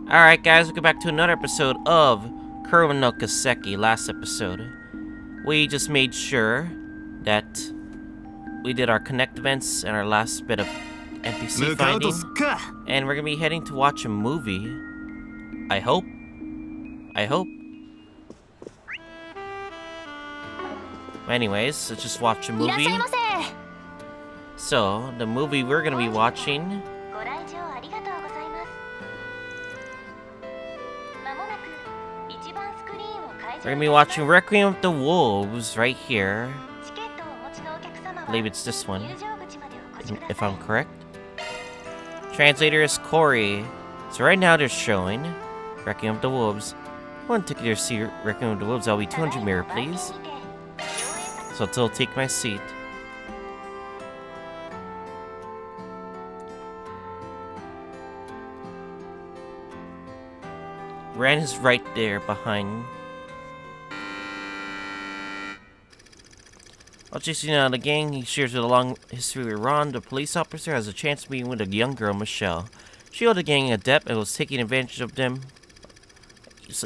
Alright guys, welcome back to another episode of Kuro no Kiseki. Last episode, we just made sure that we did our connect events and our last bit of NPC finding. And we're gonna be heading to watch a movie. I hope. Anyways, let's just watch a movie. So, the movie we're gonna be watching we're gonna be watching Requiem of the Wolves right here. I believe it's this one, if I'm correct. Translator is Corey. So right now they're showing Requiem of the Wolves. One ticket to see Requiem of the Wolves. I'll be 200 mirror, please. So I'll take my seat. Ran is right there behind. While chasing out the gang, he shares a long history with Ron. The police officer has a chance of meeting with a young girl, Michelle. She owed the gang a debt and was taking advantage of them.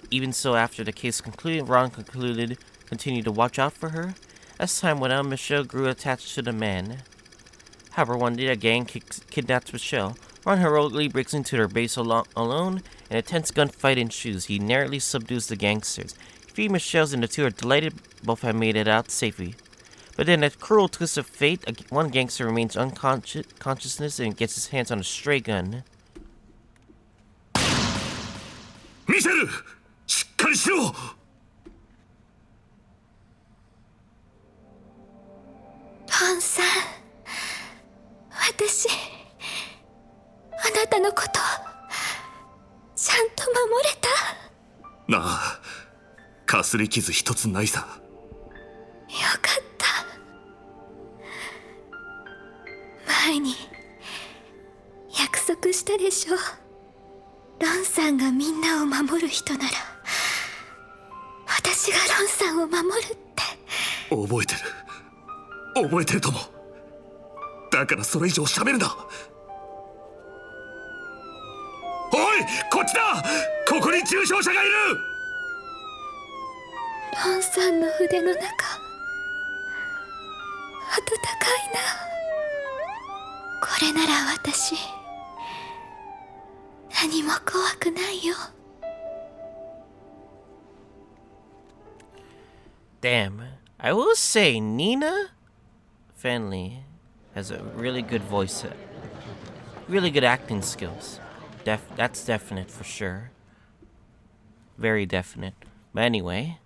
Even so, after the case concluded, Ron continued to watch out for her. As time went on, Michelle grew attached to the man. However, one day a gang kidnaps Michelle. Ron heroically breaks into their base alone, and a tense gunfight ensues. He narrowly subdues the gangsters. He frees Michelle, and the two are delighted both have made it out safely. But then, a cruel twist of fate, one gangster remains unconsciousness and gets his hands on a stray gun. 見せる! しっかりしろ! ロンさん、私、あなたのこと、ちゃんと守れた？なあ、かすり傷一つないさ。よかった。前に約束したでしょ。ロンさんがみんなを守る人なら、私がロンさんを守るって。覚えてるとも。だからそれ以上喋るな。おい、こっちだ！ここに重傷者がいる！ロンさんの腕の中、温かいな。これなら私、何も怖くないよ。Damn, I will say Nina Fenley has a really good voice, really good acting skills. That's definite for sure. Very definite. But anyway.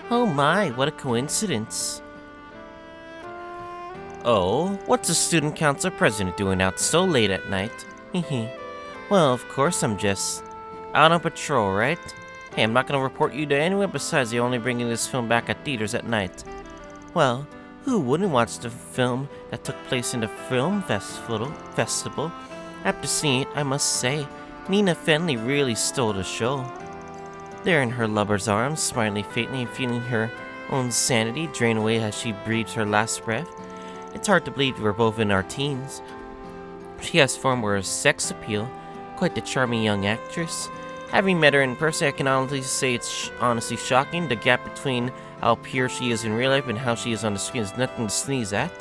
Oh my, what a coincidence. Oh, what's a student council president doing out so late at night? Hehe. Well, of course I'm just out on patrol, right? Hey, I'm not gonna report you to anyone besides you're only bringing this film back at theaters at night. Well, who wouldn't watch the film that took place in the film festival? After seeing it, I must say, Nina Fenley really stole the show. There in her lover's arms, smiling faintly and feeling her own sanity drain away as she breathes her last breath. It's hard to believe we're both in our teens. She has far more sex appeal, quite the charming young actress. Having met her in person, I can honestly say it's honestly shocking. The gap between how pure she is in real life and how she is on the screen is nothing to sneeze at.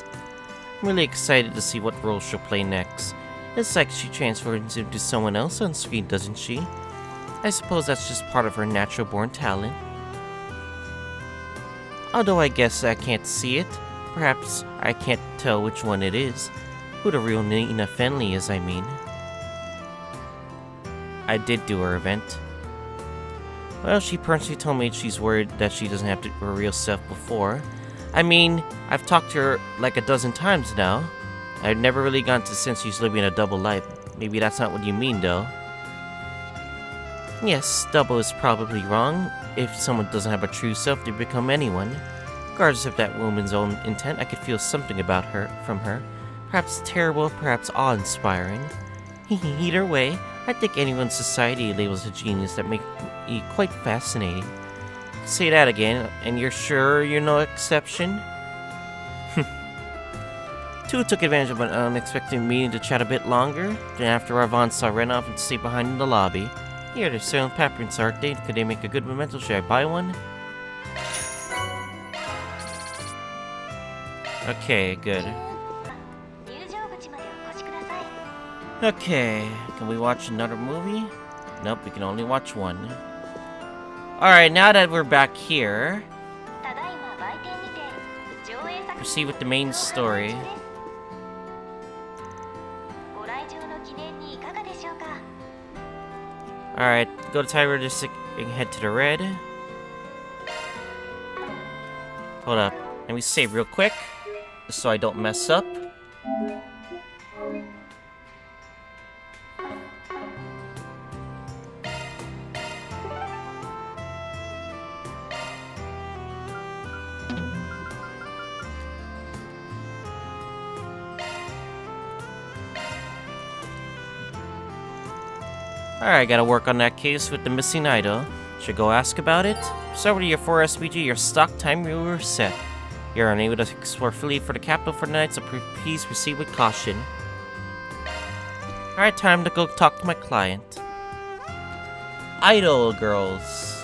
I'm really excited to see what role she'll play next. It's like she transforms into someone else on screen, doesn't she? I suppose that's just part of her natural-born talent. Although I guess I can't see it, perhaps I can't tell which one it is. Who the real Nina Fenley is, I mean. I did do her event. Well, she personally told me she's worried that she doesn't have her real self before. I mean, I've talked to her like a dozen times now. I've never really gotten to sense she's living a double life. Maybe that's not what you mean, though. Yes, double is probably wrong. If someone doesn't have a true self, they become anyone. Regardless of that woman's own intent, I could feel something about her, from her. Perhaps terrible, perhaps awe-inspiring. Either way, I think anyone's society labels a genius that make me quite fascinating. Say that again, and you're sure you're no exception? Two took advantage of an unexpected meeting to chat a bit longer. Then after Ravon saw ran off and stayed behind in the lobby. Here, they're selling patterns, aren't they? Could they make a good memento? Should I buy one? Okay, good. Okay, can we watch another movie? Nope, we can only watch one. Alright, now that we're back here, proceed with the main story. Alright, go to Tiger District and head to the red. Hold up, let me save real quick, just so I don't mess up. Alright, gotta work on that case with the missing idol. Should go ask about it? Start with your 4 SPG, your stock time you were set. You're unable to explore freely for the capital for the night, so please proceed with caution. Alright, time to go talk to my client. Idol girls.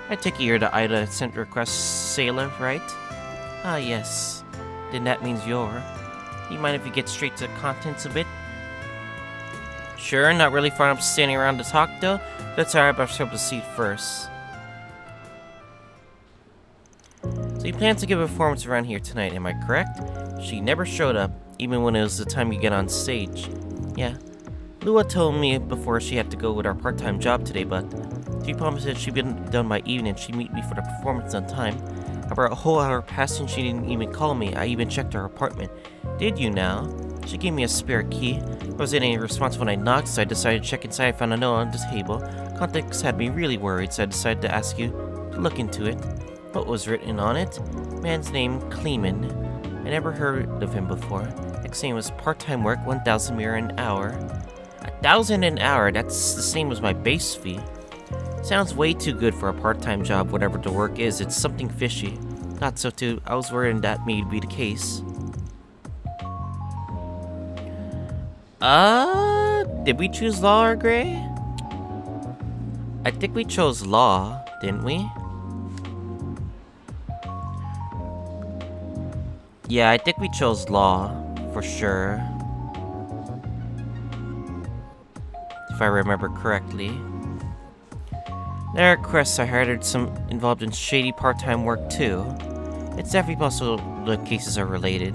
I take it you're the idol that sent request sailor, right? Ah, yes. Then that means you're. You mind if you get straight to the contents a bit? Sure, not really far enough standing around to talk though. That's alright, but I should proceed first. So you plan to give a performance around here tonight, am I correct? She never showed up, even when it was the time you get on stage. Yeah. Lua told me before she had to go with our part-time job today, but she promised that she'd be done by evening and she'd meet me for the performance on time. About a whole hour passed and she didn't even call me. I even checked her apartment. Did you now? She gave me a spare key. There wasn't any response when I knocked, so I decided to check inside. I found a note on the table. Context had me really worried, so I decided to ask you to look into it. What was written on it? Man's name, Kleeman. I never heard of him before. Next name was part-time work, 1,000 mirror an hour. 1,000 an hour? That's the same as my base fee. Sounds way too good for a part-time job, whatever the work is. It's something fishy. Thought so too. I was worried that may be the case. Did we choose law or gray? I think we chose law, didn't we? Yeah, I think we chose law, for sure. If I remember correctly. There are requests I heard some involved in shady part-time work too. It's definitely possible the cases are related.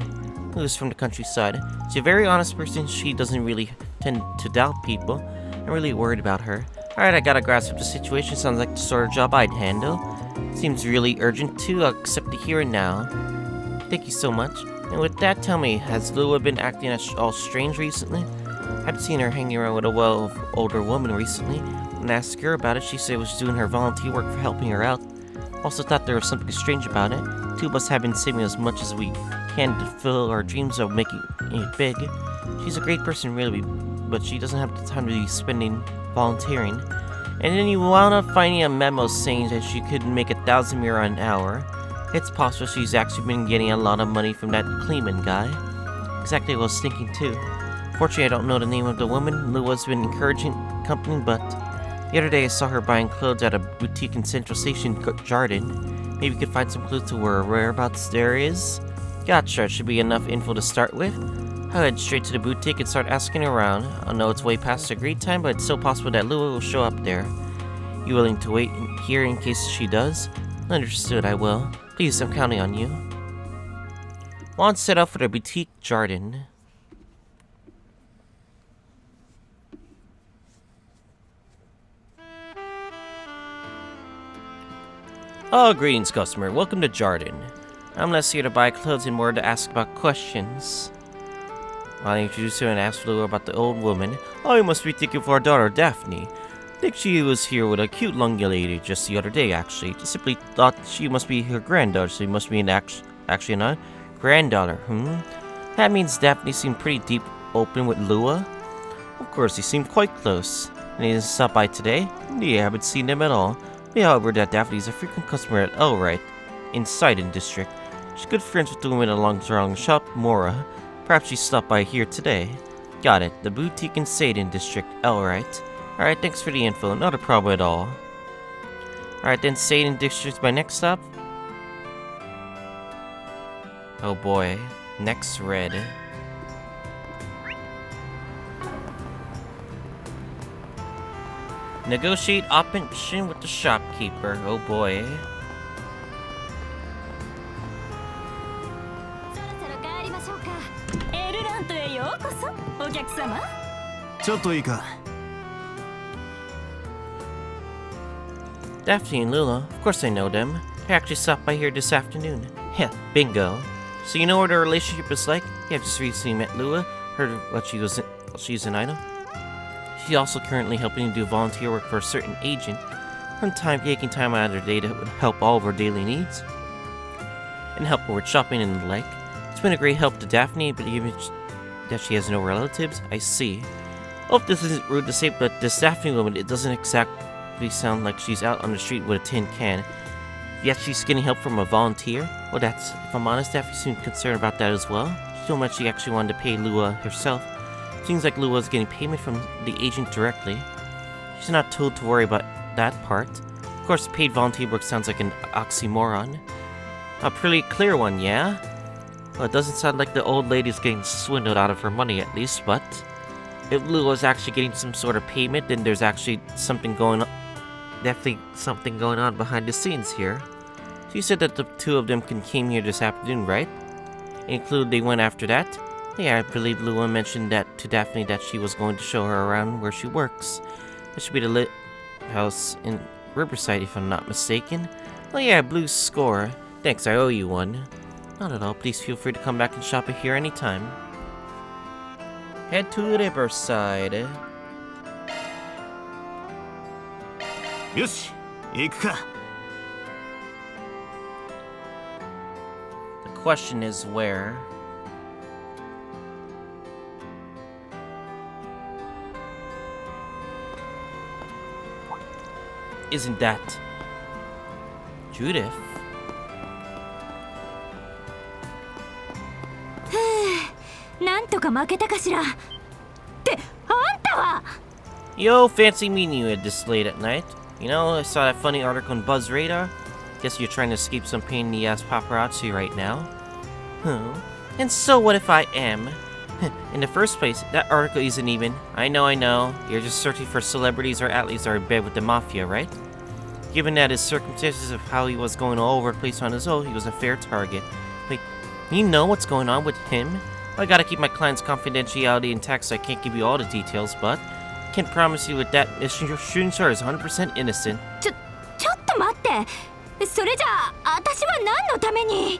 Lou's from the countryside. She's a very honest person. She doesn't really tend to doubt people. I'm really worried about her. Alright, I gotta grasp the situation. Sounds like the sort of job I'd handle. Seems really urgent too. I'll accept it here and now. Thank you so much. And with that, tell me, has Lua been acting all strange recently? I've seen her hanging around with a older woman recently. When I asked her about it, she said she was doing her volunteer work for helping her out. Also thought there was something strange about it. Two of us have been saving as much as we can to fulfill our dreams of making it big. She's a great person really, but she doesn't have the time to be spending volunteering. And then you wound up finding a memo saying that she could make 1,000 mirror an hour. It's possible she's actually been getting a lot of money from that Kleeman guy. Exactly what I was thinking too. Fortunately, I don't know the name of the woman. Lua's been encouraging company, but the other day I saw her buying clothes at a boutique in Central Station, Jardin. Maybe we could find some clues to where whereabouts there is. Gotcha, should be enough info to start with. I'll head straight to the boutique and start asking around. I know it's way past the great time, but it's still possible that Lua will show up there. You willing to wait here in case she does? Understood, I will. Please, I'm counting on you. Juan set up for the boutique Jardin. Oh, greetings, customer. Welcome to Jardin. I'm less here to buy clothes and more to ask about questions. I'll introduce her and ask Lua about the old woman. Oh, you must be thinking for our daughter, Daphne. I think she was here with a cute young lady just the other day, actually. Just simply thought she must be her granddaughter, so she must be actually not granddaughter. That means Daphne seemed pretty deep open with Lua. Of course, he seemed quite close. And he didn't stop by today? Yeah, I haven't seen him at all. But however, that Daphne's a frequent customer at Elright, in Sidon District. She's good friends with the woman along shop, Mora. Perhaps she stopped by here today. Got it. The boutique in Sidon District, Elright. Alright, thanks for the info. Not a problem at all. Alright, then Sidon District's my next stop. Oh boy. Next red. Negotiate option with the shopkeeper. Oh boy. そろそろ帰りましょうか。エルラントへようこそ、お客様。ちょっといいか。 Daphne and Lula, of course I know them. I actually stopped by here this afternoon. Yeah, bingo. So you know what her relationship is like? Yeah, I've just recently met Lula, heard what she's an idol. She's also currently helping do volunteer work for a certain agent, taking time out of her day to help all of her daily needs, and help her with shopping and the like. It's been a great help to Daphne, but even that she has no relatives, I see. Hope this isn't rude to say, but this Daphne woman, it doesn't exactly sound like she's out on the street with a tin can. Yet she's getting help from a volunteer? Well, that's, if I'm honest, Daphne seemed concerned about that as well. She told me she actually wanted to pay Lua herself. Seems like Lua's getting payment from the agent directly. She's not told to worry about that part. Of course, paid volunteer work sounds like an oxymoron. A pretty clear one, yeah? Well, it doesn't sound like the old lady's getting swindled out of her money at least, but if Lua's actually getting some sort of payment, then there's actually something going on. Definitely something going on behind the scenes here. She said that the two of them came here this afternoon, right? Include they went after that? Yeah, I believe Lua mentioned that to Daphne that she was going to show her around where she works. That should be the lit house in Riverside, if I'm not mistaken. Oh yeah, blue score. Thanks, I owe you one. Not at all, please feel free to come back and shop it here anytime. Head to Riverside. よし、行くか。 The question is where? Isn't that Judith? なんとか負けたかしら。ってあんたは。 Yo, fancy meeting you at this late at night. You know, I saw that funny article on Buzz Radar. Guess you're trying to escape some pain in the ass paparazzi right now. Huh? And so what if I am? In the first place, that article isn't even. I know. You're just searching for celebrities or athletes are in bed with the mafia, right? Given that his circumstances of how he was going all over the place on his own, he was a fair target. Wait, you know what's going on with him? Well, I gotta keep my client's confidentiality intact, so I can't give you all the details, but I can promise you with that, Mr. Shooting Star is 100% innocent. ちょっと待って。それじゃあ、私は何のために。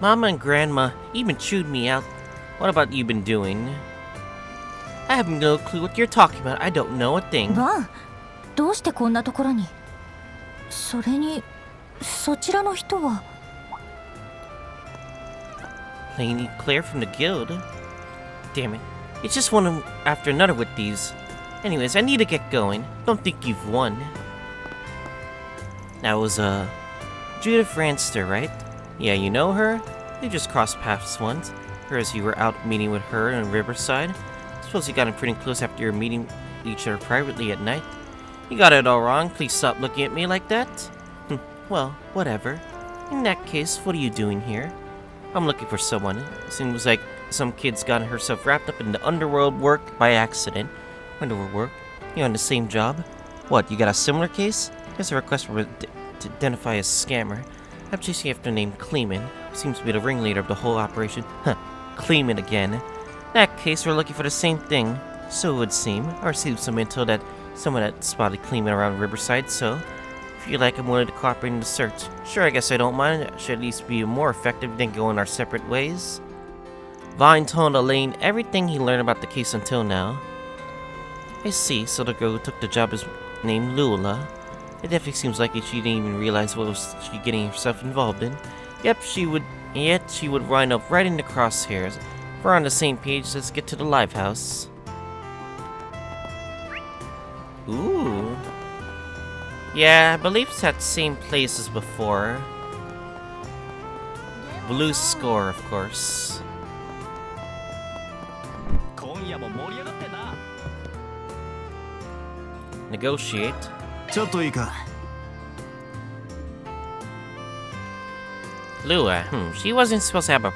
Mama and Grandma even chewed me out. What about you been doing? I have no clue what you're talking about. I don't know a thing. バン、どうしてこんなところに。それに、そちらの人は。Elaine Claire from the guild. Damn it. It's just one after another with these. Anyways, I need to get going. Don't think you've won. That was, Judith Ranster, right? Yeah, you know her? You just crossed paths once. Or as you were out meeting with her in Riverside. I suppose you got in pretty close after your meeting each other privately at night. You got it all wrong. Please stop looking at me like that. Well, whatever. In that case, what are you doing here? I'm looking for someone. It seems like some kid's gotten herself wrapped up in the underworld work by accident. Underworld work? You on the same job? What, you got a similar case? Here's a request for to identify a scammer. I'm chasing after the name Kleeman, who seems to be the ringleader of the whole operation. Huh, Kleeman again. In that case, we're looking for the same thing. So it would seem. I received some intel that someone had spotted Kleeman around Riverside, so if you like, I'm willing to cooperate in the search. Sure, I guess I don't mind. It should at least be more effective than going our separate ways. Vine told Elaine everything he learned about the case until now. I see, so the girl who took the job is named Lula. It definitely seems like she didn't even realize what was she getting herself involved in. Yet she would wind up right in the crosshairs. If we're on the same page, let's get to the live house. Ooh. Yeah, I believe it's that same place as before. Blue score, of course. 今夜も盛り上がってんな。 Negotiate. ちょっといいか。 Lua, she wasn't supposed to have a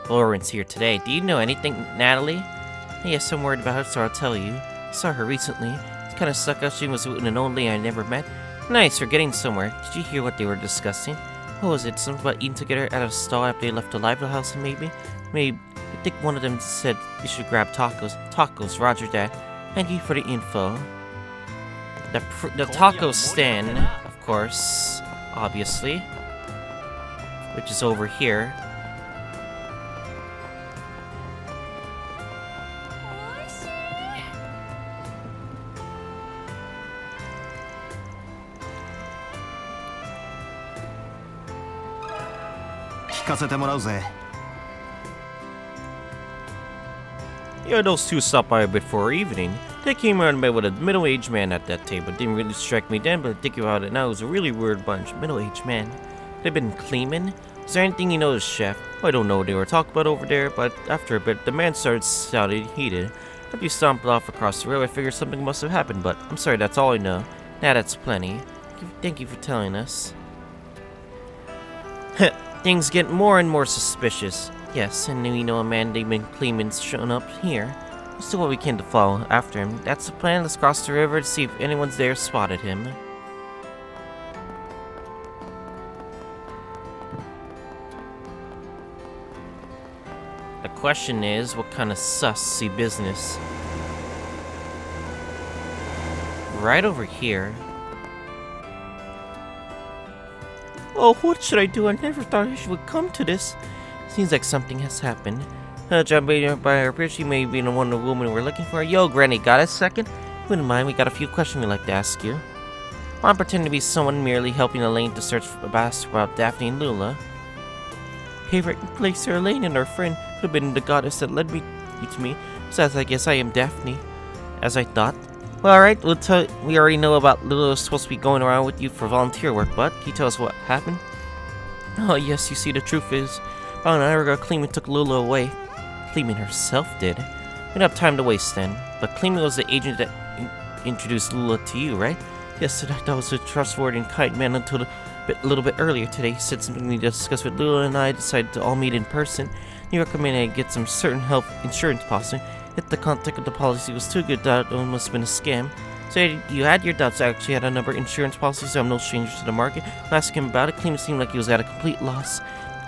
performance here today. Do you know anything, Natalie? Yes, I'm worried about her, so I'll tell you. I saw her recently. It kind of sucked out she was with an old lady I never met. Nice, we're getting somewhere. Did you hear what they were discussing? What was it? Something about eating together out of a stall after they left the library house, maybe? Maybe. I think one of them said you should grab tacos. Tacos, roger that. Thank you for the info. The taco stand, of course, obviously, which is over here. Yeah, those two stopped by a bit for evening. They came around met with a middle-aged man at that table. Didn't really strike me then, but thinking about it now, it was a really weird bunch. Middle-aged man. They've been cleaning. Is there anything you noticed, Chef? Well, I don't know what they were talking about over there, but after a bit, the man started sounding heated. After he stomped off across the road, I figured something must have happened, but I'm sorry, that's all I know. Nah, that's plenty. Thank you for telling us. Things get more and more suspicious. Yes, and we know a man named Clement's shown up here. Let's do what we can to follow after him. That's the plan. Let's cross the river to see if anyone's there spotted him. The question is, what kind of sussy business? Right over here. Oh, what should I do? I never thought I would come to this. Seems like something has happened. Judging by her appearance, she may be the one the woman we're looking for. Yo, Granny, got a second? Wouldn't mind, we got a few questions we'd like to ask you. Well, I'm pretending to be someone merely helping Elaine to search for about Daphne and Lula. Favorite place for Elaine and her friend could have been the goddess that led me to me. Besides, I guess I am Daphne, as I thought. Well, alright, we already know about Lula supposed to be going around with you for volunteer work, but can you tell us what happened? Oh, yes, you see, the truth is, about an hour ago, Clement took Lula away. Clement herself did. We don't have time to waste then. But Clement was the agent that introduced Lula to you, right? Yes, I thought that was a trustworthy and kind man until a little bit earlier today. He said something we discussed with Lula, and I decided to all meet in person. He recommended I get some certain health insurance policy. If the content of the policy was too good, that it must have been a scam. So you had your doubts. I actually had a number of insurance policies, so I'm no stranger to the market. I asked him about it. Clement seemed like he was at a complete loss.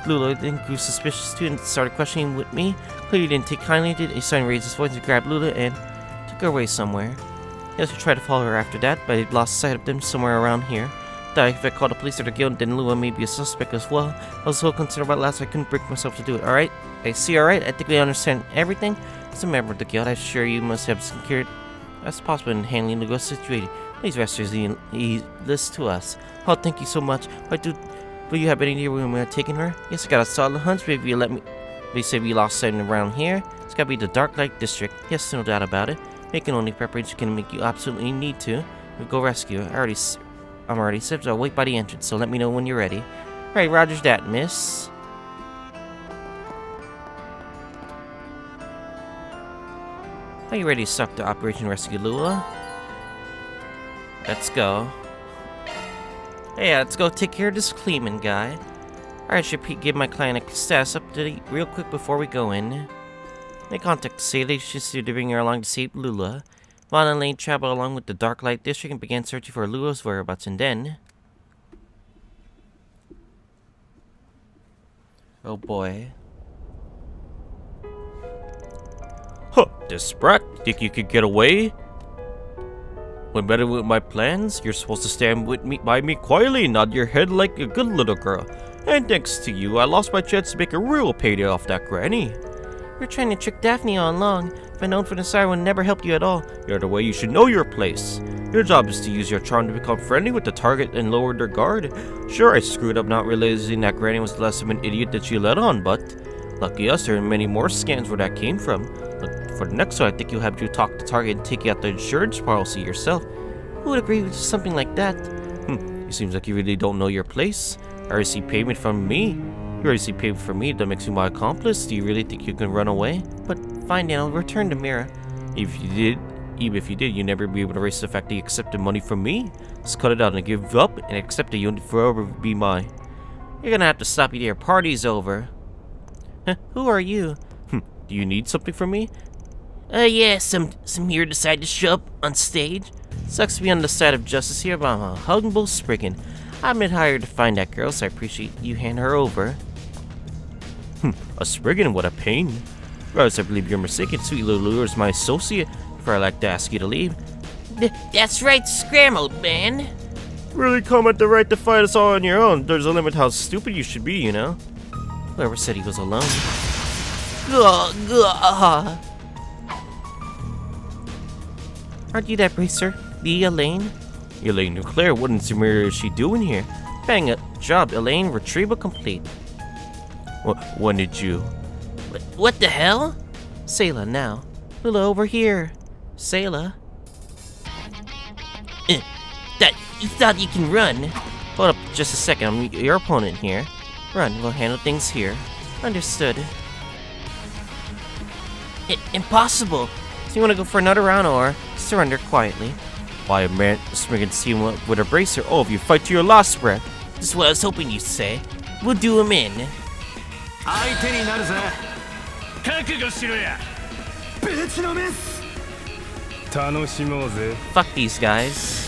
Lula then grew suspicious too and started questioning with me. Clearly didn't take kindly to it. He suddenly raised his voice and grabbed Lula and took her away somewhere. Yes, we tried to follow her after that, but I lost sight of them somewhere around here. Thought if I called the police or the guild, then Lula may be a suspect as well. I was so concerned about last I couldn't bring myself to do it. Alright? I see, alright? I think we understand everything. As a member of the guild, I'm sure you must have secured as possible in handling the ghost situation. Please rest this to us. Oh, thank you so much. Will you have any idea where we're taking her? Yes, I got a solid hunch. Maybe you let me. They say we lost sight around here. It's gotta be the Dark Light District. Yes, no doubt about it. Making only preparation can make you absolutely need to. We'll go rescue her. I'm already set, so I'll wait by the entrance. So let me know when you're ready. Alright, Roger's that, miss. Are you ready to start the Operation Rescue Lula? Let's go. Hey, let's go take care of this Clement guy. Alright, I should give my client a status update real quick before we go in. They contacted the city. They suggested to bring her along to save Lula. Vaughn and Elaine traveled along with the Dark Light District and began searching for Lula's whereabouts, and then... oh boy. Huh, this brat, think you could get away? When better with my plans, you're supposed to stand by me quietly and nod your head like a good little girl. And thanks to you, I lost my chance to make a real payday off that granny. You're trying to trick Daphne all along. If I'd known for this, I would never help you at all. You're the way you should know your place. Your job is to use your charm to become friendly with the target and lower their guard. Sure, I screwed up not realizing that Granny was less of an idiot that she let on, but lucky us, there are many more scams where that came from. Look for For the next one, I think you'll have to talk to Target and take out the insurance policy yourself. Who would agree with something like that? It seems like you really don't know your place. I received payment from me. You received payment from me, that makes you my accomplice. Do you really think you can run away? But fine, then I'll return the mirror. Even if you did, you'd never be able to erase the fact that you accepted money from me. Just cut it out and give up and accept that you'll forever be mine. You're gonna have to stop you there. Party's over. Huh, who are you? Do you need something from me? Yeah, some hero decided to show up on stage. Sucks to be on the side of justice here, but I'm a humble spriggan. I've been hired to find that girl, so I appreciate you hand her over. A spriggan? What a pain. Regardless, I believe you're mistaken. Sweet little Lulu is my associate. Before I'd like to ask you to leave. That's right, scrambled, man. Really come at the right to fight us all on your own. There's a limit how stupid you should be, you know? Whoever said he was alone. Aren't you that bracer? The Elaine? Elaine Nuclear, what in Sumeria is she doing here? Bang up job, Elaine, retrieval complete. When did you? What the hell? Sayla, now. Lula, over here. Sayla. You thought you can run? Hold up just a second, I'm your opponent here. Run, we'll handle things here. Understood. Impossible! So you wanna go for another round or surrender quietly? Why a man Spriggan's team up with a bracer? Oh, if you fight to your last breath. This is what I was hoping you'd say. We'll do him in. Fuck these guys.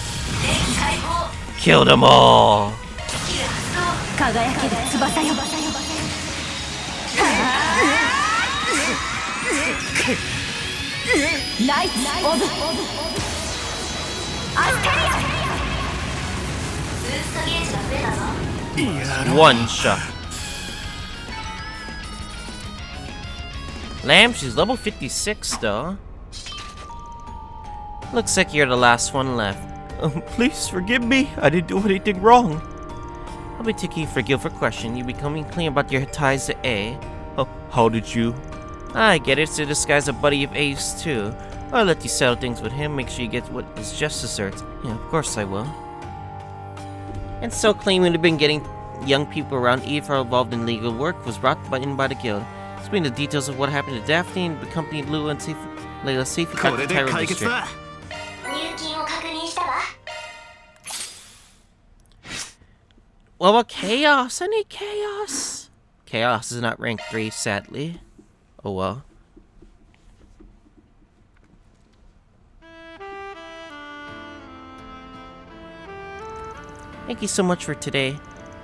Kill them all! One shot. Lamb, she's level 56 though. Looks like you're the last one left. Please forgive me. I didn't do anything wrong. I'll be taking you for guilt for question. You're becoming clean about your ties to A. Oh, how did you? I get it. So this guy's a buddy of A's too. I'll let you settle things with him. Make sure you get what is just deserved. Yeah, of course I will. And so claiming to have been getting young people around Eve for involved in legal work was brought in by the guild. Explain the details of what happened to Daphne and accompanied Lulu and Layla safely back to Tyro District. What about Chaos? I need Chaos. Chaos is not rank 3, sadly. Oh well. Thank you so much for today.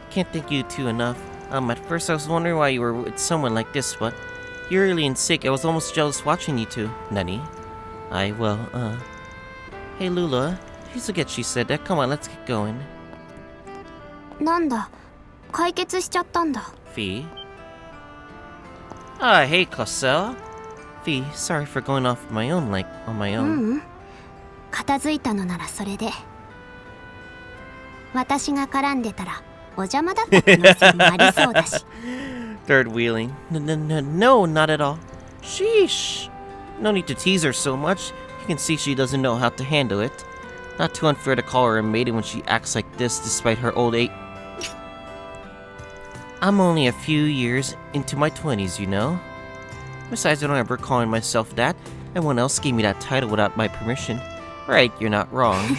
Can't thank you two enough. At first I was wondering why you were with someone like this, but you're really and sick. I was almost jealous watching you two. Nani? Hey Lula. Please forget she said that. Come on, let's get going. なんだ、解決しちゃったんだ。 Fee? Hey Cosell. Fee, sorry for going off on my own. 片付いたのならそれで。私が絡んでたらお邪魔だった可能性もありそうだし。Third wheeling. No, not at all. Sheesh. No need to tease her so much. You can see she doesn't know how to handle it. Not too unfair to call her a maiden when she acts like this despite her old age. I'm only a few years into my 20s, you know? Besides, I don't ever calling myself that. Everyone else gave me that title without my permission. Right, you're not wrong.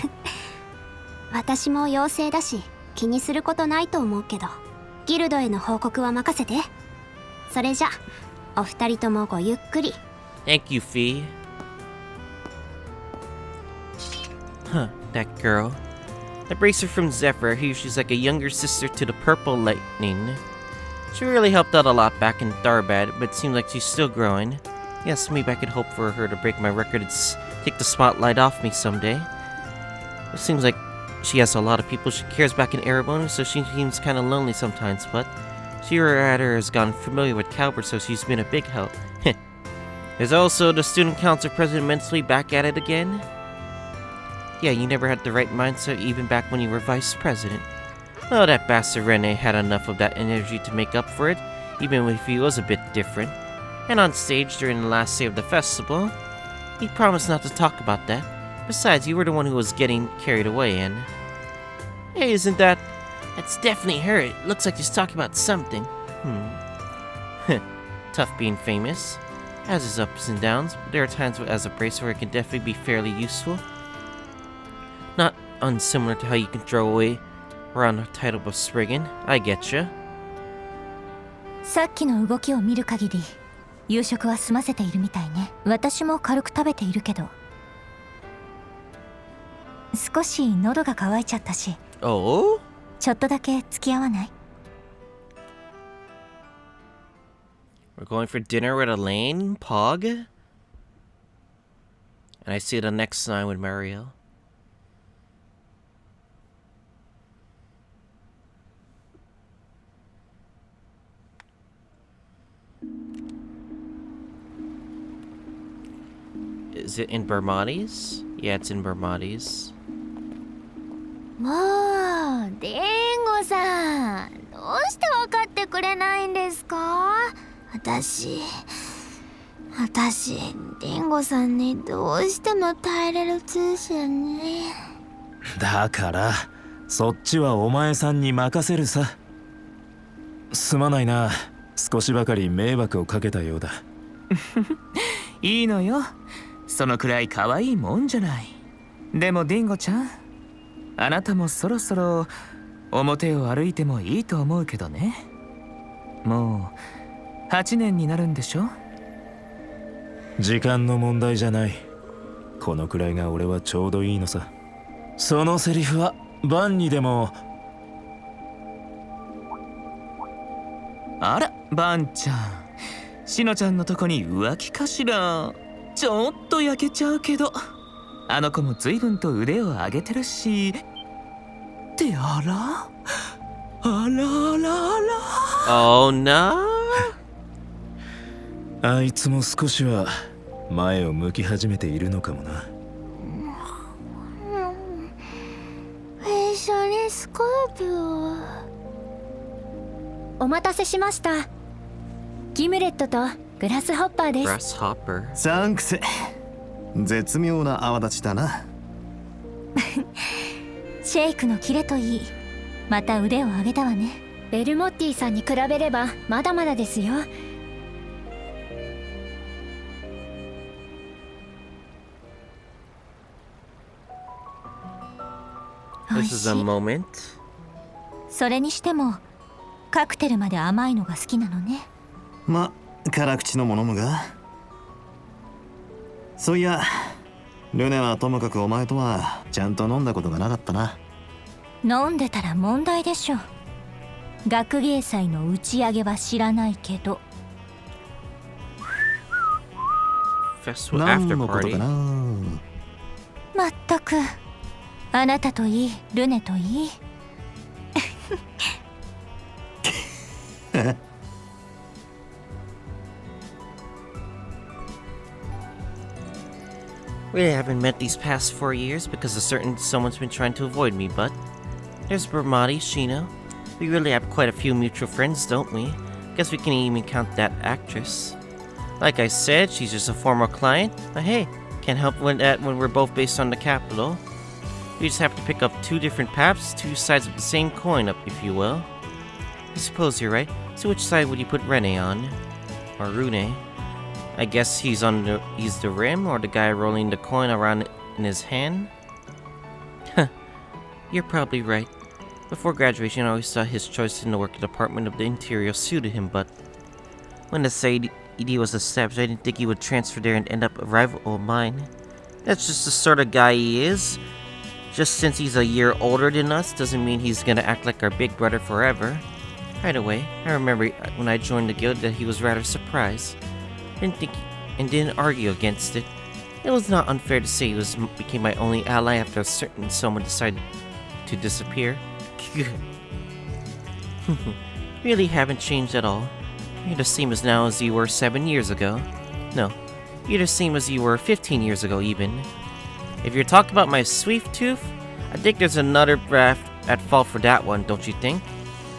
私も妖精だし気にすることないと思うけどギルドへの報告は任せてそれじゃお二人ともごゆっくり Thank you, Fee. Huh, that girl. The bracer from Zephyr, she's like a younger sister to the Purple Lightning. She really helped out a lot back in Tharbad, but it seems like she's still growing. Yes, maybe I could hope for her to break my record and take the spotlight off me someday. It seems like she has a lot of people she cares back in Erebone, so she seems kind of lonely sometimes, but she rather has gotten familiar with Calvert, so she's been a big help. There's also the student council president mentally back at it again. Yeah, you never had the right mindset even back when you were vice president. Oh, that bastard Rene had enough of that energy to make up for it, even if he was a bit different. And on stage during the last day of the festival, He promised not to talk about that. Besides, you were the one who was getting carried away, and... Hey, isn't that... That's definitely her. It looks like she's talking about something. Tough being famous. Has its ups and downs, but there are times as a bracer where it can definitely be fairly useful. Not unsimilar to how you can throw away around a title of Spriggan. I getcha. さっきの動きを見る限り夕食は済ませているみたいね。私も軽く食べているけど少し喉が渇いちゃったし Oh? ちょっとだけ付き合わない？ We're going for dinner with Elaine, Pog? And I see the next line with Mario. Is it in Bermades? Yeah, it's in Bermades. もうデンゴさん、どうして分かってくれないんですか？私デンゴさんにどうしても耐えれる通信ね。だからそっちはお前さんに任せるさ。すまないな、少しばかり迷惑をかけたようだ。いいのよ、そのくらい可愛いもんじゃない。でもディンゴちゃん、あなたもそろそろ表を歩いてもいいと思うけどね。もう8年になるんでしょ。時間の問題じゃない。このくらいが俺はちょうどいいのさ。そのセリフはバンにでも。あらバンちゃん、シノちゃんのとこに浮気かしら。ちょっと焼けちゃうけど、あの子も随分と腕を上げてるし。ってあらあらあらあら。 Oh no! あいつも少しは前を向き始めているのかもな。一緒にスコーピオ。お待たせしました。ギムレットとグラスホッパーです。 Grasshopper. サンクス。絶妙な泡立ちだな。シェイクのキレといい、また腕を上げたわね。ベルモッティさんに比べればまだまだですよ。おい This し is a い。 moment. それにしてもカクテルまで甘いのが好きなのね。ま、辛口のものむが。そういや、ルネはともかくお前とはちゃんと飲んだことがなかったな。飲んでたら問題でしょ。学芸祭の打ち上げは知らないけど。 Festival 何 after のこと party. かな。まったく、あなたといい、ルネといい。We haven't met these past 4 years because a certain someone's been trying to avoid me, but there's Bermati, Shino. We really have quite a few mutual friends, don't we? Guess we can even count that actress. Like I said, she's just a former client, but hey, can't help when we're both based on the capital. We just have to pick up two different paths, two sides of the same coin up, if you will. I suppose you're right. So which side would you put Rene on? Or Rune? I guess he's the rim, or the guy rolling the coin around in his hand? Huh, you're probably right. Before graduation, I always thought his choice in the work department of the interior suited him, but when the site ED was established, I didn't think he would transfer there and end up a rival of mine. That's just the sort of guy he is. Just since he's a year older than us, doesn't mean he's gonna act like our big brother forever. Right away, I remember when I joined the guild that he was rather surprised. Didn't argue against it. It was not unfair to say he became my only ally after a certain someone decided to disappear. Really haven't changed at all. You're the same as now as you were 7 years ago. No, you're the same as you were 15 years ago even. If you're talking about my sweet tooth, I think there's another draft at fault for that one, don't you think?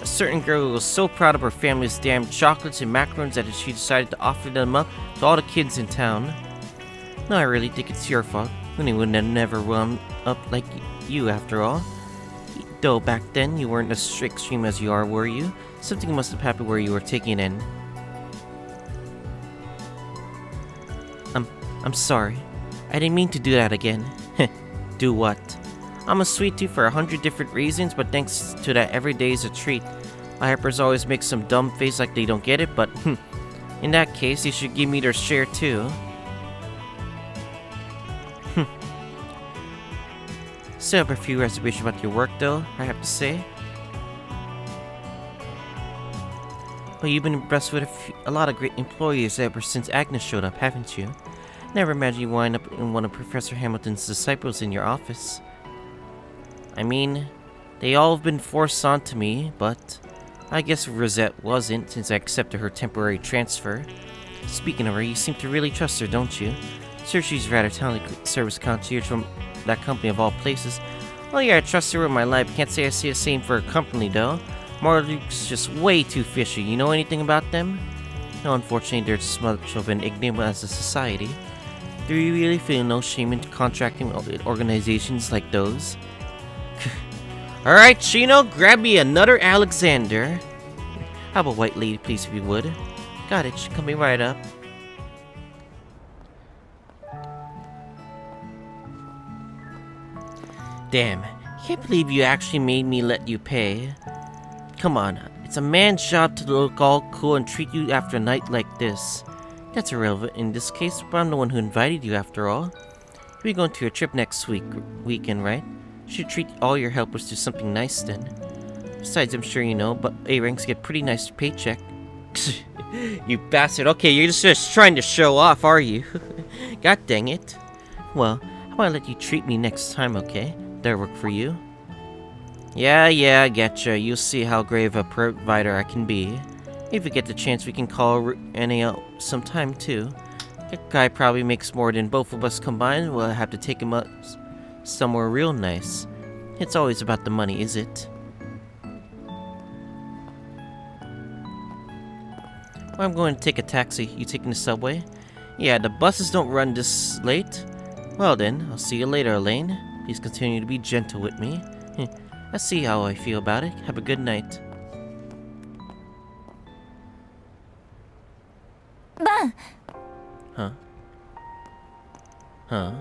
A certain girl who was so proud of her family's damn chocolates and macaroons that she decided to offer them up to all the kids in town. No, I really think it's your fault. Winnie would have never run up like you after all. Though back then, you weren't as extreme as you are, were you? Something must have happened where you were taken in. I'm sorry. I didn't mean to do that again. Do what? I'm a sweet tooth for 100 different reasons, but thanks to that, every day is a treat. My helpers always make some dumb face like they don't get it, but in that case, you should give me their share too. Still have a few reservations about your work though, I have to say. Well, you've been impressed with a lot of great employees ever since Agnes showed up, haven't you? Never imagined you wind up in one of Professor Hamilton's disciples in your office. I mean, they all have been forced onto me, but I guess Rosette wasn't, since I accepted her temporary transfer. Speaking of her, you seem to really trust her, don't you? Sure, she's a rather talented service concierge from that company of all places. Well, yeah, I trust her with my life. Can't say I see the same for her company, though. Marley's just way too fishy. You know anything about them? No, unfortunately, they're just much of an enigma as a society. Do you really feel no shame in contracting with organizations like those? Alright, Chino, grab me another Alexander. How about White Lady, please, if you would? Got it, she's coming right up. Damn, can't believe you actually made me let you pay. Come on, it's a man's job to look all cool and treat you after a night like this. That's irrelevant in this case, but I'm the one who invited you after all. You'll be going to your trip next weekend, right? You should treat all your helpers to something nice then. Besides, I'm sure you know, but A-ranks get pretty nice paycheck. You bastard. Okay, you're just trying to show off, are you? God dang it. Well, how about I let you treat me next time, okay? That'll work for you. Yeah, I getcha. You'll see how great of a provider I can be. If we get the chance, we can call NAL sometime too. That guy probably makes more than both of us combined. We'll have to take him up somewhere real nice. It's always about the money, is it? Well, I'm going to take a taxi. You taking the subway? Yeah, the buses don't run this late. Well then, I'll see you later, Elaine. Please continue to be gentle with me. Let's see how I feel about it. Have a good night. Ban! Huh?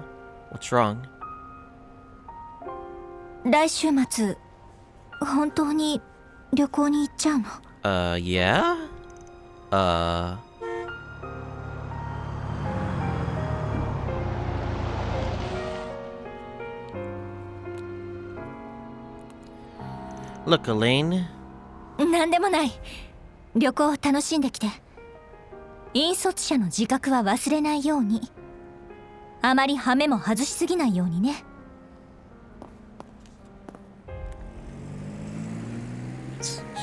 What's wrong? 来週末、本当に旅行に行っちゃうの？ Yeah? Look, Elaine. なんでもない。旅行を楽しんできて。引率者の自覚は忘れないように。あまりハメも外しすぎないようにね。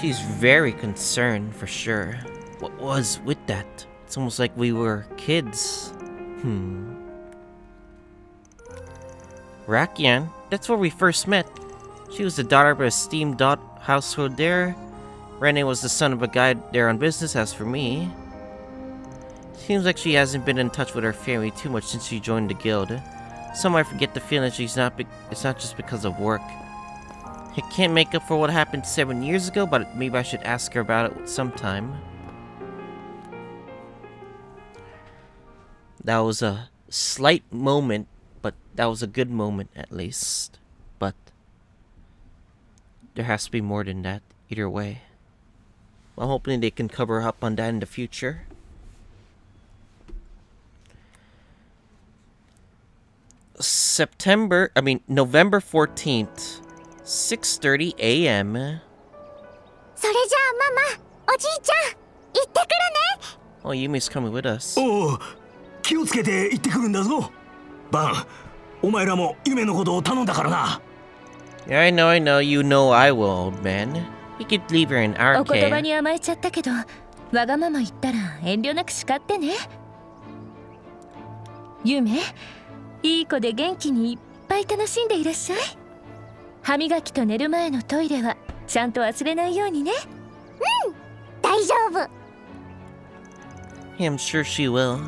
She's very concerned, for sure. What was with that? It's almost like we were kids. Rakian, that's where we first met. She was the daughter of a esteemed household there. Rene was the son of a guy there on business. As for me, seems like she hasn't been in touch with her family too much since she joined the guild. Some might forget the feeling it's not just because of work. I can't make up for what happened 7 years ago, but maybe I should ask her about it sometime. That was a slight moment, but that was a good moment at least. But there has to be more than that, either way. Well, hoping they can cover up on that in the future. November 14th, 6:30 a.m. それじゃあママ、おじいちゃん、行ってくるね。 Oh, Yume's coming with us. おう、気をつけて行ってくるんだぞ。バン、お前らも夢のことを頼んだからな。Yeah, I know, you know I will, old man. You could leave her in our お言葉 care. に甘えちゃったけど、わがまま言ったら遠慮なく叱ってね。夢、いい子で元気にいっぱい楽しんでいらっしゃい。歯磨きと寝る前のトイレはちゃんと忘れないようにね。大丈夫。 Yeah, I'm sure she will.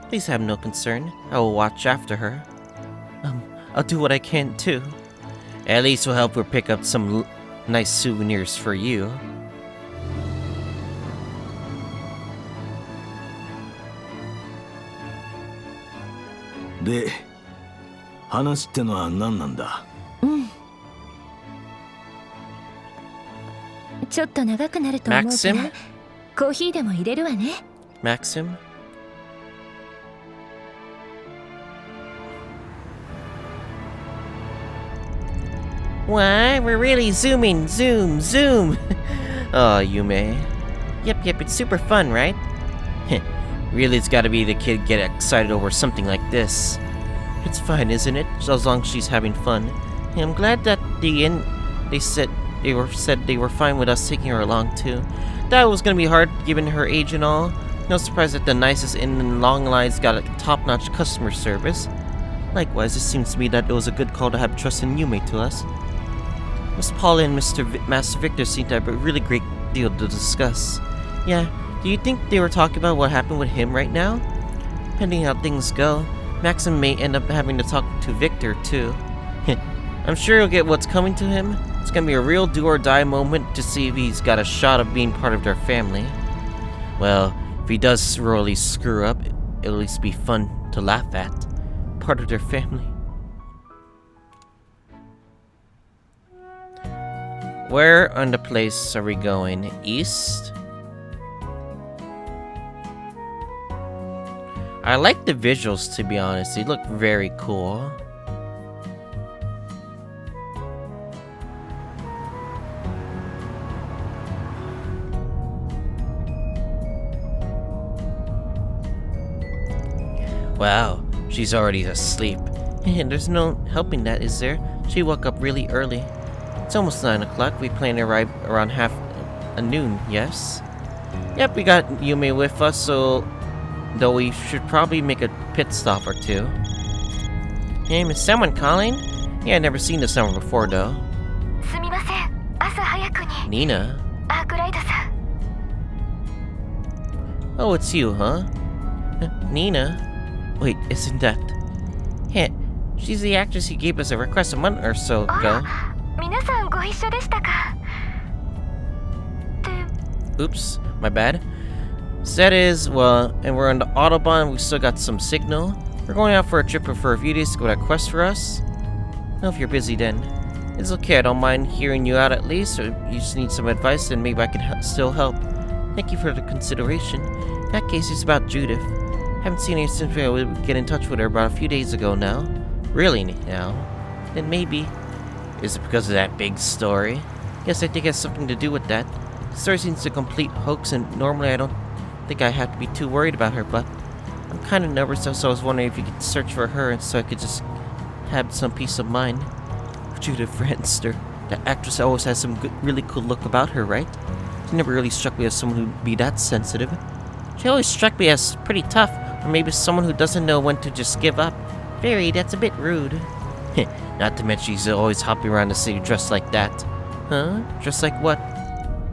Please have no concern. I will watch after her. I'll do what I can too. At least we'll help her pick up some nice souvenirs for you. De, 話ってのは何なんだ？ちょっと長くなると思うから Maxim? コーヒーでも入れるわね。 Maxim? Why? We're really zooming. Zoom, zoom. Oh, Yume. Yep, it's super fun, right? Really, it's gotta be the kid get excited over something like this. It's fine, isn't it? As long as she's having fun. I'm glad that they said they were fine with us taking her along too. That was gonna be hard given her age and all. No surprise that the nicest inn in Longlai's got a top-notch customer service. Likewise, it seems to me that it was a good call to have trust in Yume to us. Miss Paula and Master Victor seem to have a really great deal to discuss. Yeah, do you think they were talking about what happened with him right now? Depending how things go, Maxim may end up having to talk to Victor too. I'm sure he'll get what's coming to him. It's gonna be a real do-or-die moment to see if he's got a shot of being part of their family. Well, if he does really screw up, it'll at least be fun to laugh at. Part of their family. Where on the place are we going? East? I like the visuals, to be honest. They look very cool. Wow, she's already asleep. And there's no helping that, is there? She woke up really early. It's almost 9 o'clock. We plan to arrive around noon, yes? Yep, we got Yume with us, so... Though we should probably make a pit stop or two. Hey, is someone calling? Yeah, I've never seen this number before, though. Nina? Oh, it's you, huh? Nina? Wait, isn't that... Hey, she's the actress who gave us a request a month or so ago. Oops, my bad. So that is, well, and we're on the Autobahn, we still got some signal. We're going out for a trip for a few days to go to a quest for us. Well, if you're busy then. It's okay, I don't mind hearing you out at least, or you just need some advice, then maybe I can still help. Thank you for the consideration. In that case, it's about Judith. Haven't seen her since we get in touch with her about a few days ago now. Really now? Then maybe. Is it because of that big story? Yes, I think it has something to do with that. The story seems a complete hoax, and normally I don't think I have to be too worried about her, but I'm kind of nervous, so I was wondering if you could search for her, and so I could just have some peace of mind. Judith Ranster, that actress always has some good, really cool look about her, right? She never really struck me as someone who'd be that sensitive. She always struck me as pretty tough, or maybe someone who doesn't know when to just give up. Very, that's a bit rude. Not to mention she's always hopping around the city dressed like that. Huh? Dressed like what?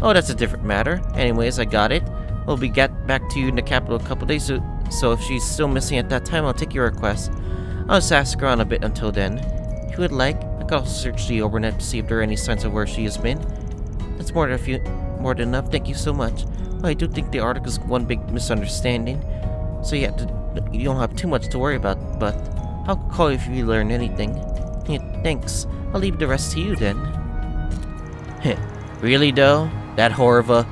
Oh, that's a different matter. Anyways, I got it. We'll be back to you in the capital a couple days, so if she's still missing at that time, I'll take your request. I'll just ask around a bit until then. If you would like, I could also search the overnet to see if there are any signs of where she has been. That's more than enough. Thank you so much. Well, I do think the article is one big misunderstanding, so you don't have too much to worry about, but I'll call you if you learn anything. Yeah, thanks. I'll leave the rest to you then. Really though? That whore of a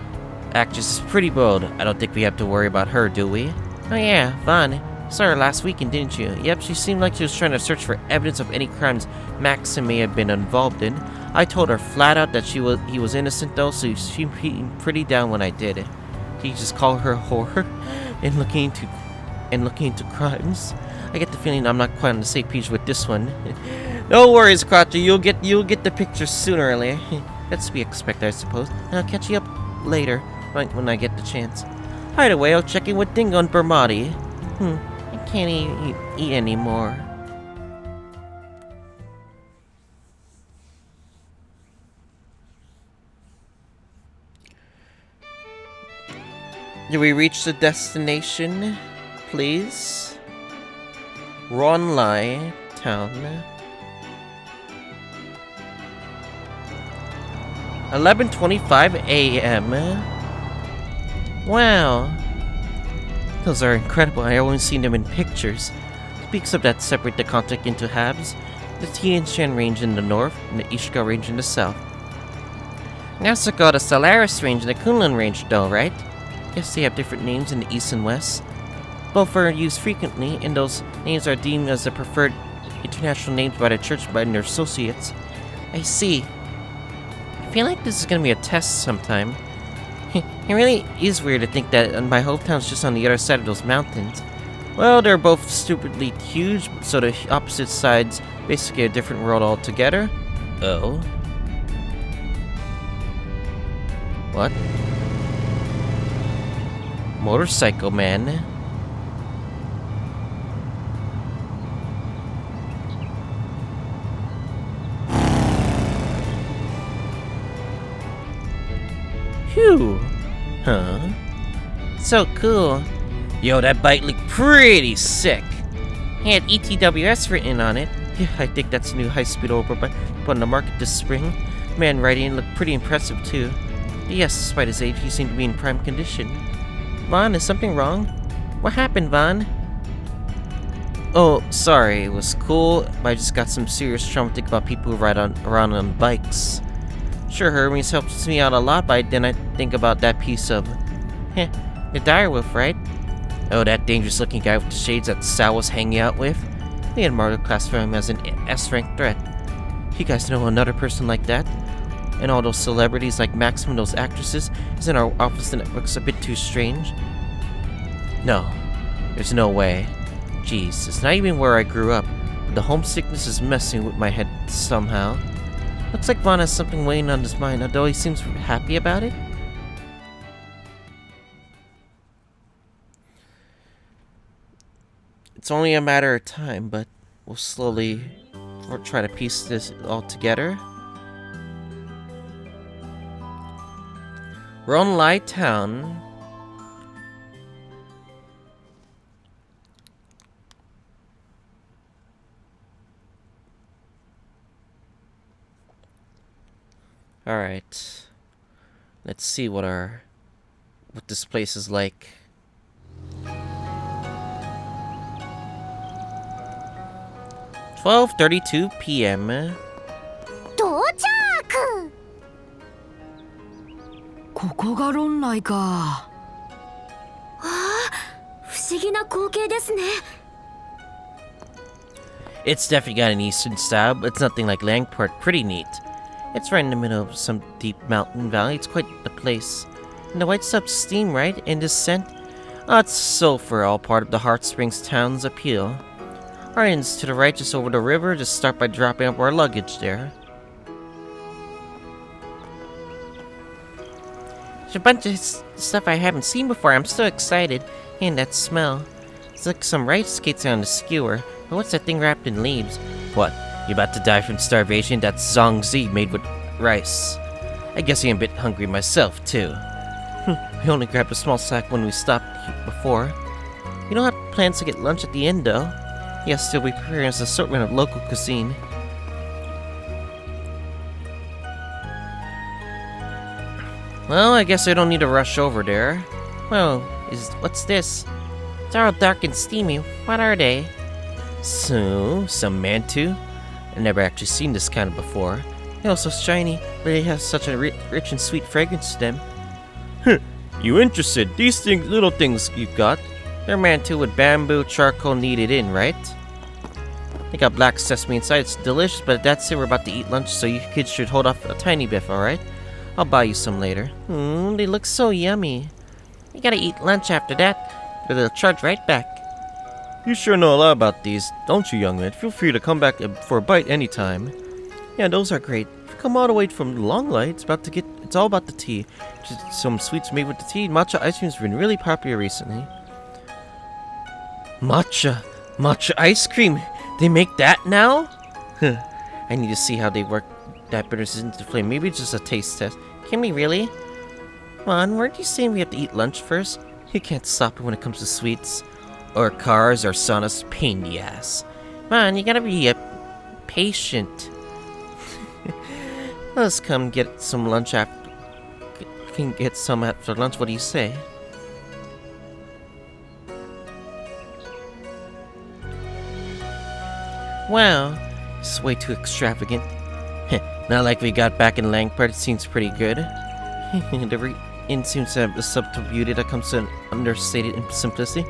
actress is pretty bold. I don't think we have to worry about her, do we? Oh yeah, Vaughn. Saw her last weekend, didn't you? Yep, she seemed like she was trying to search for evidence of any crimes Maxim may have been involved in. I told her flat out that he was innocent though, so she seemed pretty down when I did it. Did you just call her a whore? and looking into crimes? I get the feeling I'm not quite on the same page with this one. No worries, Crotcher. You'll get the picture sooner or later. That's to be expected, I suppose. And I'll catch you up later, right when I get the chance. Right away, I'll check in with Dingo and Bermati. I can't eat anymore. Did we reach the destination? please. Longlai town. 11:25 a.m. Wow. Those are incredible. I only seen them in pictures. Speaks of that separate the continent into halves. The Tianshan Range in the north and the Ishika Range in the south. They also got the Solaris Range and the Kunlun Range though, right? Yes, they have different names in the east and west. Both are used frequently, and those names are deemed as the preferred international names by the church by their associates. I see. I feel like this is gonna be a test sometime. It really is weird to think that my hometown's just on the other side of those mountains. Well, they're both stupidly huge, so the opposite sides basically a different world altogether. Oh. What? Motorcycle man. Phew. Huh? So cool. Yo, that bike looked pretty sick. It had ETWS written on it. Yeah, I think that's a new high-speed overbike put on the market this spring. Man riding it looked pretty impressive too. But yes, despite his age, he seemed to be in prime condition. Vaughn, is something wrong? What happened, Vaughn? Oh, sorry, it was cool, but I just got some serious trauma to think about people who ride around on bikes. Sure, Hermes helps me out a lot, but then I think about that piece of... the direwolf, right? Oh, that dangerous-looking guy with the shades that Sal was hanging out with? We had Margo classify him as an S-rank threat. You guys know another person like that? And all those celebrities like Maxim and those actresses? Isn't our office networks a bit too strange? No. There's no way. Jeez, it's not even where I grew up, but the homesickness is messing with my head somehow. Looks like Vaughn has something weighing on his mind, although he seems happy about it. It's only a matter of time, but we'll slowly try to piece this all together. Longlai town. Alright. Let's see what this place is like. 12:32 p.m. 到着。ここが論来か。不思議な光景ですね。 It's definitely got an eastern style, but it's nothing like Langport. Pretty neat. It's right in the middle of some deep mountain valley. It's quite the place. And the white stuff's steam, right? And this scent? Oh, it's sulfur, all part of the Heart Springs town's appeal. Our inn's to the right, just over the river. Just start by dropping up our luggage there. There's a bunch of stuff I haven't seen before. I'm so excited. And that smell. It's like some rice skates on the skewer. But what's that thing wrapped in leaves? What? You about to die from starvation? That's zongzi made with rice. I guess I'm a bit hungry myself, too. We only grabbed a small sack when we stopped before. We don't have plans to get lunch at the end, though. Yes, still be preparing an assortment of local cuisine. Well, I guess I don't need to rush over there. Well, what's this? It's all dark and steamy. What are they? So, some mantu? I've never actually seen this kind of before. They're also shiny, but they have such a rich and sweet fragrance to them. You interested? These little things you've got? They're mantu with bamboo charcoal kneaded in, right? They got black sesame inside. It's delicious, but that's it. We're about to eat lunch, so you kids should hold off a tiny bit, alright? I'll buy you some later. They look so yummy. You gotta eat lunch after that, or they'll charge right back. You sure know a lot about these, don't you, young man? Feel free to come back for a bite anytime. Yeah, those are great. If you come all the way from Longlai, it's all about the tea. Just some sweets made with the tea. Matcha ice cream's been really popular recently. Matcha ice cream. They make that now? I need to see how they work that bitterness into the flame. Maybe it's just a taste test. Can we really? Come on, weren't you saying we have to eat lunch first? You can't stop it when it comes to sweets. or cars or saunas pain in the ass. Man, you gotta be patient. Let's come get some lunch after. Can get some after lunch. What do you say? Wow, this is way too extravagant. Not like we got back in Langport. It seems pretty good. The inn seems to have a subtle beauty that comes to an understated simplicity.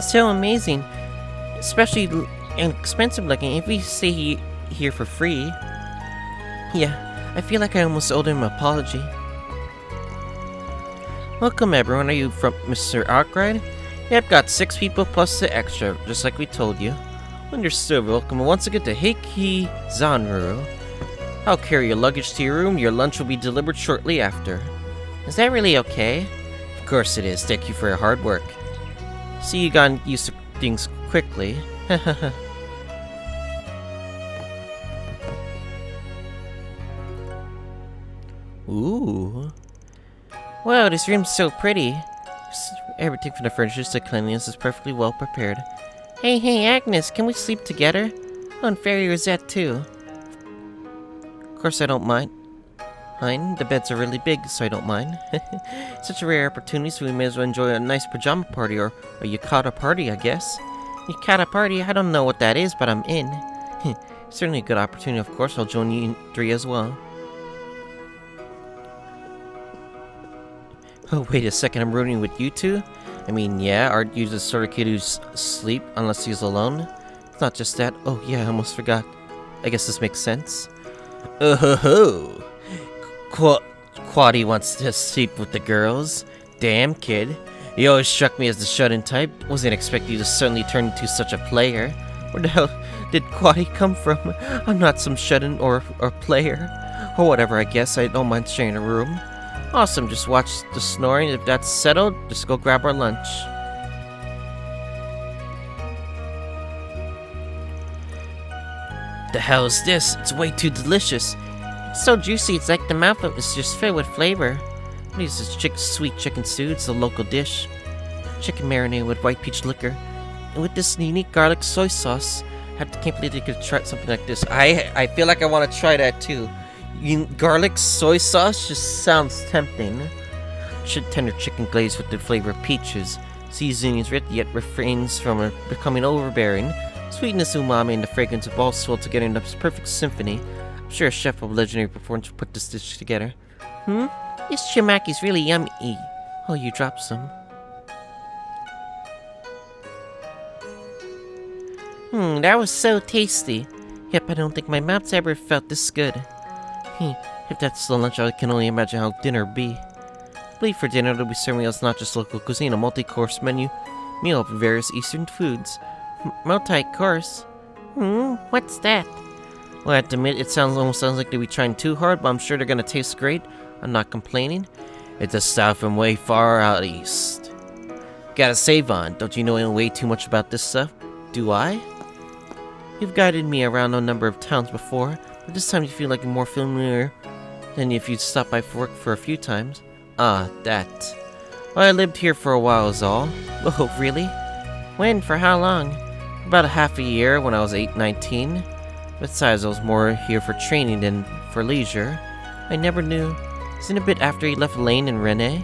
So amazing, especially expensive looking. If we stay here for free, yeah, I feel like I almost owed him an apology. Welcome everyone. Are you from Mr. Arkwright? Yep, got 6 people plus the extra, just like we told you. Understood. Welcome once again to Heiki Zanru. I'll carry your luggage to your room. Your lunch will be delivered shortly after. Is that really okay? Of course it is. Thank you for your hard work. See, you got used to things quickly. Ooh. Wow, this room's so pretty. Everything from the furniture to cleanliness is perfectly well prepared. Hey, Agnes, can we sleep together? Oh, and Fairy Rosette too. Of course I don't mind. The beds are really big, so I don't mind. Such a rare opportunity, so we may as well enjoy a nice pajama party, or a yukata party, I guess. Yukata party? I don't know what that is, but I'm in. Certainly a good opportunity, of course. I'll join you 3 as well. Oh, wait a second, I'm rooting with you two? I mean, yeah, aren't you the sort of kid who's asleep unless he's alone? It's not just that. Oh, yeah, I almost forgot. I guess this makes sense. Oh ho ho! Quaddy wants to sleep with the girls. Damn, kid. You always struck me as the shut-in type. Wasn't expecting you to suddenly turn into such a player. Where the hell did Quaddy come from? I'm not some shut-in or player. Or whatever, I guess. I don't mind sharing a room. Awesome, just watch the snoring. If that's settled, just go grab our lunch. The hell is this? It's way too delicious. It's so juicy, it's like the mouth is just filled with flavor. What is this sweet chicken stew? It's a local dish. Chicken marinated with white peach liquor. And with this unique garlic soy sauce. Can't believe they could try something like this. I feel like I want to try that too. Garlic soy sauce just sounds tempting. Tender chicken glaze with the flavor of peaches. Seasoning is rich, yet refrains from becoming overbearing. Sweetness, umami, and the fragrance of all swirled together in this perfect symphony. I'm sure a chef of legendary performance will put this dish together. This chimaki's really yummy. Oh, you dropped some. That was so tasty. Yep, I don't think my mouth's ever felt this good. If that's the lunch, I can only imagine how dinner will be. I believe for dinner they'll be serving us not just local cuisine, a multi-course meal of various Eastern foods. Multi-course? What's that? Well, I have to admit, it almost sounds like they'll be trying too hard, but I'm sure they're gonna taste great. I'm not complaining. It's a style from way far out east. Gotta save on. Don't you know way too much about this stuff? Do I? You've guided me around a number of towns before, but this time you feel like you're more familiar than if you'd stopped by for work for a few times. Ah, that. Well, I lived here for a while is all. Oh, really? When? For how long? About a half a year when I was 19. Besides, I was more here for training than for leisure. I never knew. Isn't it a bit after he left Elaine and Renee?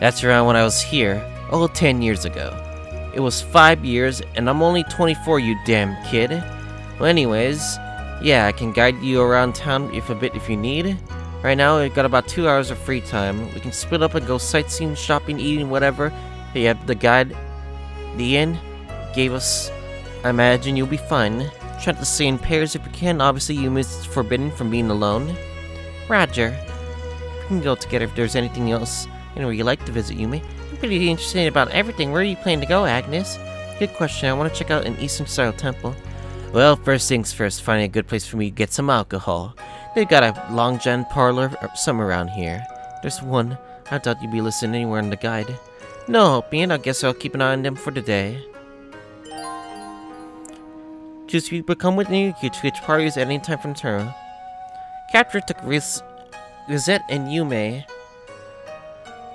That's around when I was here. 10 years ago. It was 5 years, and I'm only 24, you damn kid. Well, anyways, yeah, I can guide you around town if you need. Right now, we've got about 2 hours of free time. We can split up and go sightseeing, shopping, eating, whatever. Yeah, the guide, the inn, gave us. I imagine you'll be fine. Try to stay in pairs if you can. Obviously, Yume is forbidden from being alone. Roger. We can go together if there's anything else anywhere you like to visit, Yume. I'm pretty interested about everything. Where are you planning to go, Agnes? Good question. I want to check out an Eastern-style temple. Well, first things first, finding a good place for me to get some alcohol. They've got a Long John parlor or somewhere around here. There's one. I doubt you'd be listening anywhere in the guide. No, I guess I'll keep an eye on them for the day. Choose people come with me. You can switch parties at any time from turn. Capture took Rosette and Yume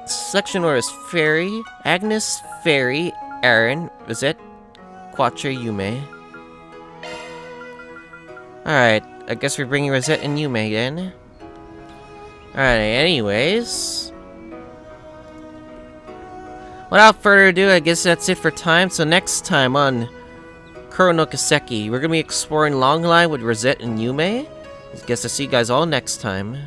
Selection order is Fairy, Agnes, Fairy, Aaron, Rosette, Quattro, Yume. Alright, I guess we're bringing Rosette and Yume then. Alright, anyways. Without further ado, I guess that's it for time. So next time on Kuro no Kiseki, we're gonna be exploring Longlai with Rosette and Yume. I guess I'll see you guys all next time.